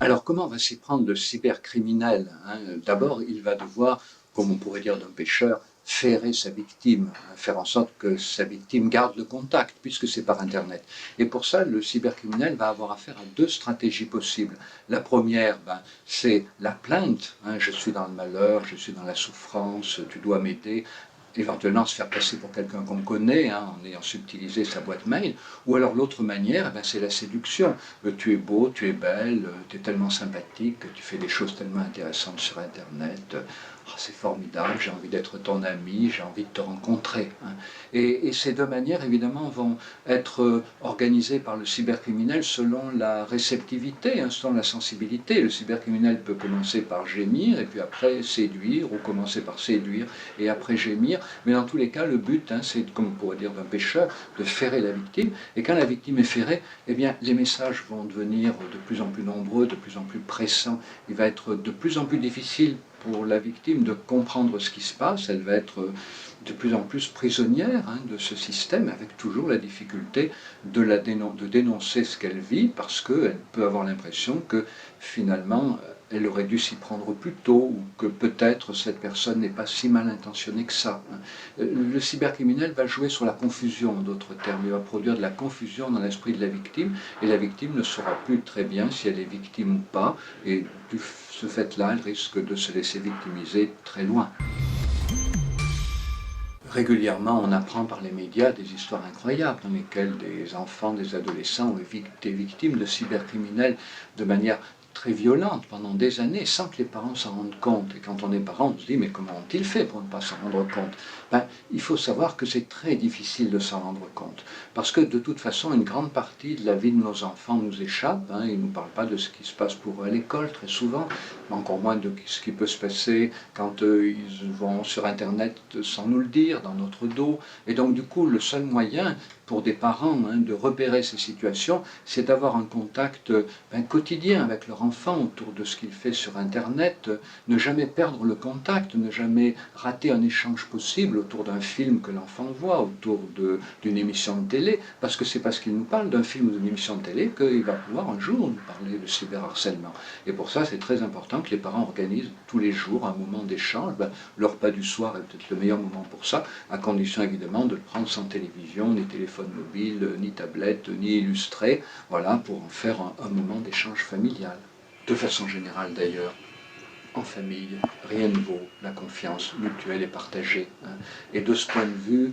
Alors, comment va s'y prendre le cybercriminel, hein? D'abord, il va devoir, comme on pourrait dire d'un pêcheur, ferrer sa victime, hein, faire en sorte que sa victime garde le contact, puisque c'est par Internet. Et pour ça, le cybercriminel va avoir affaire à deux stratégies possibles. La première, c'est la plainte, hein, je suis dans le malheur, je suis dans la souffrance, tu dois m'aider, éventuellement se faire passer pour quelqu'un qu'on connaît, hein, en ayant subtilisé sa boîte mail. Ou alors l'autre manière, c'est la séduction. Tu es beau, tu es belle, tu es tellement sympathique, tu fais des choses tellement intéressantes sur Internet. Oh, c'est formidable, j'ai envie d'être ton ami, j'ai envie de te rencontrer, hein. Et ces deux manières, évidemment, vont être organisées par le cybercriminel selon la réceptivité, hein, selon la sensibilité. Le cybercriminel peut commencer par gémir, et puis après séduire, ou commencer par séduire, et après gémir. Mais dans tous les cas, le but, hein, c'est, comme on pourrait dire d'un pêcheur, de ferrer la victime. Et quand la victime est ferrée, eh bien, les messages vont devenir de plus en plus nombreux, de plus en plus pressants. Il va être de plus en plus difficile pour la victime de comprendre ce qui se passe. Elle va être de plus en plus prisonnière, hein, de ce système, avec toujours la difficulté de dénoncer ce qu'elle vit, parce qu'elle peut avoir l'impression que finalement, elle aurait dû s'y prendre plus tôt, ou que peut-être cette personne n'est pas si mal intentionnée que ça, hein. Le cybercriminel va jouer sur la confusion, en d'autres termes. Il va produire de la confusion dans l'esprit de la victime, et la victime ne saura plus très bien si elle est victime ou pas, et de ce fait-là, elle risque de se laisser victimiser très loin. Régulièrement, on apprend par les médias des histoires incroyables dans lesquelles des enfants, des adolescents ont été victimes de cybercriminels de manière très violente pendant des années sans que les parents s'en rendent compte. Et quand on est parent, on se dit mais comment ont-ils fait pour ne pas s'en rendre compte? Il faut savoir que c'est très difficile de s'en rendre compte parce que de toute façon une grande partie de la vie de nos enfants nous échappe, hein. Ils ne nous parlent pas de ce qui se passe pour eux à l'école très souvent, encore moins de ce qui peut se passer quand ils vont sur Internet sans nous le dire, dans notre dos. Et donc du coup, le seul moyen pour des parents, hein, de repérer ces situations, c'est d'avoir un contact quotidien avec leur enfant autour de ce qu'il fait sur Internet, ne jamais perdre le contact, ne jamais rater un échange possible autour d'un film que l'enfant voit, autour d'une émission de télé, parce que c'est parce qu'il nous parle d'un film ou d'une émission de télé qu'il va pouvoir un jour nous parler de cyberharcèlement. Et pour ça, c'est très important que les parents organisent tous les jours un moment d'échange. Le repas du soir est peut-être le meilleur moment pour ça, à condition évidemment de le prendre sans télévision, ni téléphone mobile, ni tablette, ni illustré, voilà, pour en faire un moment d'échange familial. De façon générale d'ailleurs, en famille, rien ne vaut la confiance mutuelle et partagée, hein. Et de ce point de vue,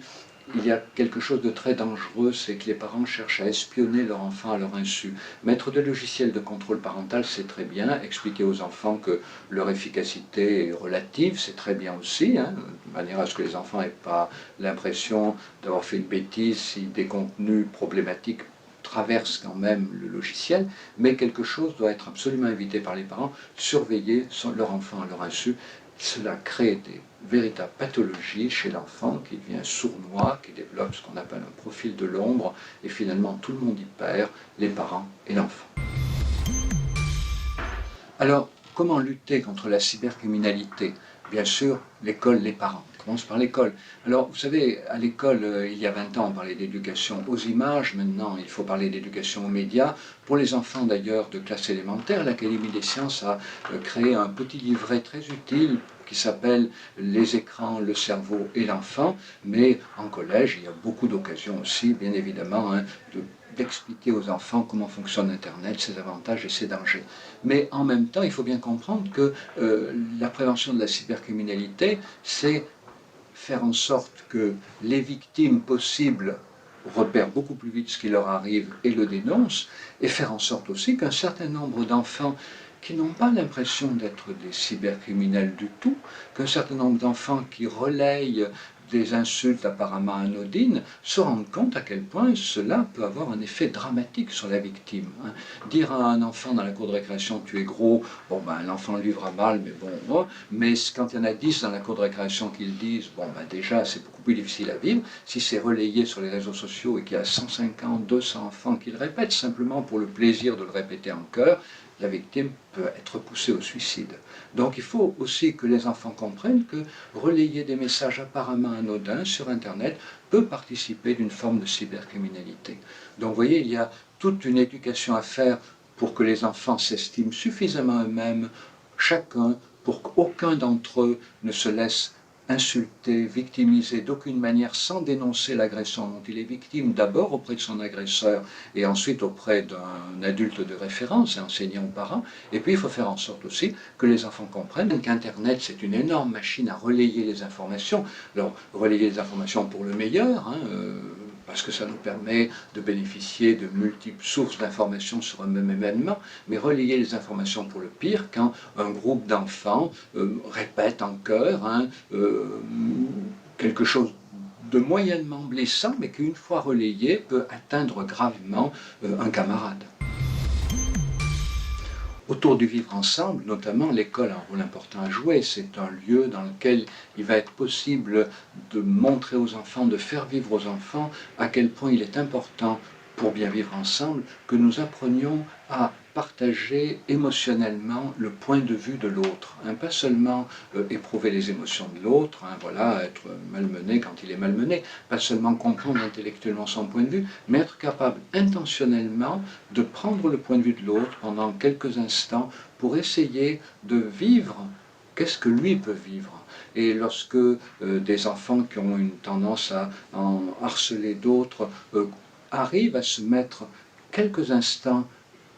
il y a quelque chose de très dangereux, c'est que les parents cherchent à espionner leur enfant à leur insu. Mettre des logiciels de contrôle parental, c'est très bien. Expliquer aux enfants que leur efficacité est relative, c'est très bien aussi, hein, de manière à ce que les enfants n'aient pas l'impression d'avoir fait une bêtise si des contenus problématiques traversent quand même le logiciel, mais quelque chose doit être absolument évité par les parents, surveiller leur enfant à leur insu. Cela crée des véritables pathologies chez l'enfant qui devient sournois, qui développe ce qu'on appelle un profil de l'ombre, et finalement tout le monde y perd, les parents et l'enfant. Alors, comment lutter contre la cybercriminalité? Bien sûr, l'école, les parents. On commence par l'école. Alors, vous savez, à l'école, il y a 20 ans, on parlait d'éducation aux images. Maintenant, il faut parler d'éducation aux médias. Pour les enfants, d'ailleurs, de classe élémentaire, l'Académie des sciences a créé un petit livret très utile qui s'appelle Les écrans, le cerveau et l'enfant. Mais en collège, il y a beaucoup d'occasions aussi, bien évidemment, hein, d'expliquer aux enfants comment fonctionne Internet, ses avantages et ses dangers. Mais en même temps, il faut bien comprendre que la prévention de la cybercriminalité, c'est faire en sorte que les victimes possibles repèrent beaucoup plus vite ce qui leur arrive et le dénoncent, et faire en sorte aussi qu'un certain nombre d'enfants qui n'ont pas l'impression d'être des cybercriminels du tout, qu'un certain nombre d'enfants qui relayent des insultes apparemment anodines, se rendent compte à quel point cela peut avoir un effet dramatique sur la victime, hein. Dire à un enfant dans la cour de récréation tu es gros, bon l'enfant le vivra mal, mais bon, mais quand il y en a 10 dans la cour de récréation qui le disent, déjà c'est beaucoup plus difficile à vivre. Si c'est relayé sur les réseaux sociaux et qu'il y a 150, 200 enfants qui le répètent simplement pour le plaisir de le répéter en chœur, la victime peut être poussée au suicide. Donc il faut aussi que les enfants comprennent que relayer des messages apparemment anodins sur Internet peut participer d'une forme de cybercriminalité. Donc vous voyez, il y a toute une éducation à faire pour que les enfants s'estiment suffisamment eux-mêmes, chacun, pour qu'aucun d'entre eux ne se laisse insulter, victimiser d'aucune manière sans dénoncer l'agression dont il est victime, d'abord auprès de son agresseur et ensuite auprès d'un adulte de référence, enseignant ou parent. Et puis il faut faire en sorte aussi que les enfants comprennent qu'Internet c'est une énorme machine à relayer les informations. Alors relayer les informations pour le meilleur, parce que ça nous permet de bénéficier de multiples sources d'informations sur un même événement, mais relayer les informations pour le pire quand un groupe d'enfants répète en chœur quelque chose de moyennement blessant, mais qui une fois relayé peut atteindre gravement un camarade. Autour du vivre ensemble, notamment, l'école a un rôle important à jouer. C'est un lieu dans lequel il va être possible de montrer aux enfants, de faire vivre aux enfants à quel point il est important, pour bien vivre ensemble, que nous apprenions à partager émotionnellement le point de vue de l'autre. Pas seulement éprouver les émotions de l'autre, voilà, être malmené quand il est malmené, pas seulement comprendre intellectuellement son point de vue, mais être capable intentionnellement de prendre le point de vue de l'autre pendant quelques instants pour essayer de vivre qu'est-ce que lui peut vivre. Et lorsque des enfants qui ont une tendance à en harceler d'autres arrivent à se mettre quelques instants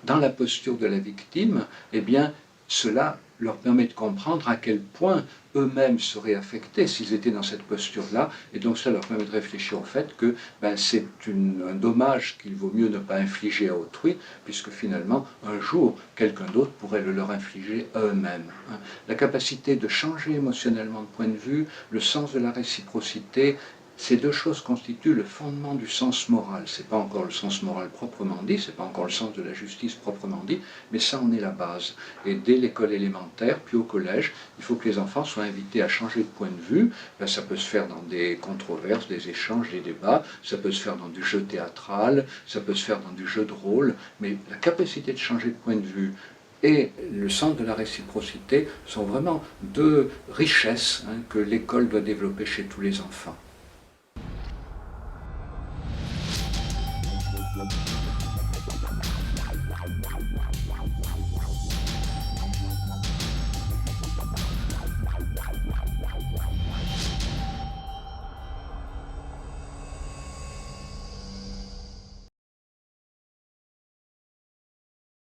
dans la posture de la victime, eh bien, cela leur permet de comprendre à quel point eux-mêmes seraient affectés s'ils étaient dans cette posture-là, et donc ça leur permet de réfléchir au fait que c'est un dommage qu'il vaut mieux ne pas infliger à autrui, puisque finalement, un jour, quelqu'un d'autre pourrait le leur infliger à eux-mêmes. La capacité de changer émotionnellement de point de vue, le sens de la réciprocité, ces deux choses constituent le fondement du sens moral. Ce n'est pas encore le sens moral proprement dit, ce n'est pas encore le sens de la justice proprement dit, mais ça en est la base. Et dès l'école élémentaire, puis au collège, il faut que les enfants soient invités à changer de point de vue. Ça peut se faire dans des controverses, des échanges, des débats, ça peut se faire dans du jeu théâtral, ça peut se faire dans du jeu de rôle, mais la capacité de changer de point de vue et le sens de la réciprocité sont vraiment deux richesses que l'école doit développer chez tous les enfants.